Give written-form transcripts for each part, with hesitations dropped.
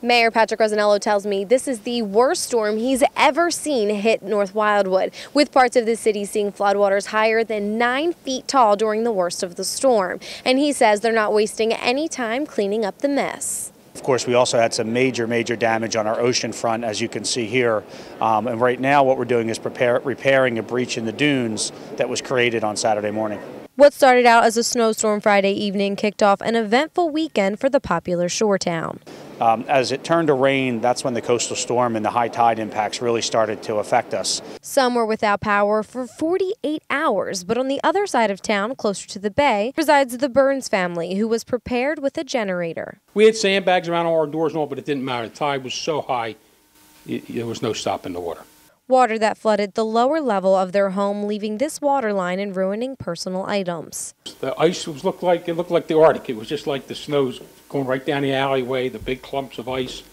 Mayor Patrick Rosanello tells me this is the worst storm he's ever seen hit North Wildwood, with parts of the city seeing floodwaters higher than 9 feet tall during the worst of the storm. And he says they're not wasting any time cleaning up the mess. Of course, we also had some major damage on our ocean front, as you can see here. And right now what we're doing is repairing a breach in the dunes that was created on Saturday morning. What started out as a snowstorm Friday evening kicked off an eventful weekend for the popular shore town. As it turned to rain, that's when the coastal storm and the high tide impacts really started to affect us. Some were without power for 48 hours, but on the other side of town, closer to the bay, resides the Burns family, who was prepared with a generator. We had sandbags around all our doors and all, but it didn't matter. The tide was so high, there was no stopping the water. Water that flooded the lower level of their home, leaving this water line and ruining personal items. The ice looked like the Arctic. It was just like the snow's going right down the alleyway, the big clumps of ice.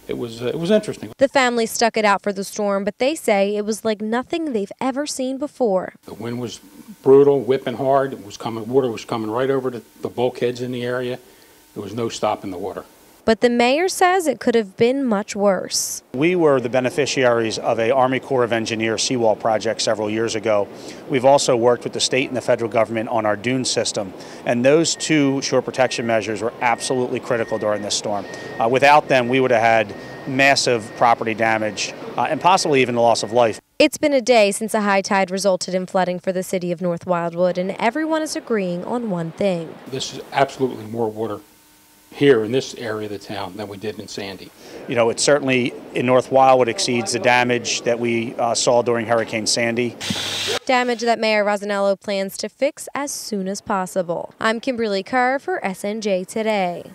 It was interesting. The family stuck it out for the storm, but they say it was like nothing they've ever seen before. The wind was brutal, whipping hard. Water was coming right over the bulkheads in the area. There was no stopping the water. But the mayor says it could have been much worse. We were the beneficiaries of a Army Corps of Engineers seawall project several years ago. We've also worked with the state and the federal government on our dune system, and those two shore protection measures were absolutely critical during this storm. Without them, we would have had massive property damage and possibly even the loss of life. It's been a day since a high tide resulted in flooding for the city of North Wildwood, and everyone is agreeing on one thing. This is absolutely more water here in this area of the town than we did in Sandy. You know, it certainly in North Wildwood exceeds the damage that we saw during Hurricane Sandy. Damage that Mayor Rosanello plans to fix as soon as possible. I'm Kimberly Kerr for SNJ Today.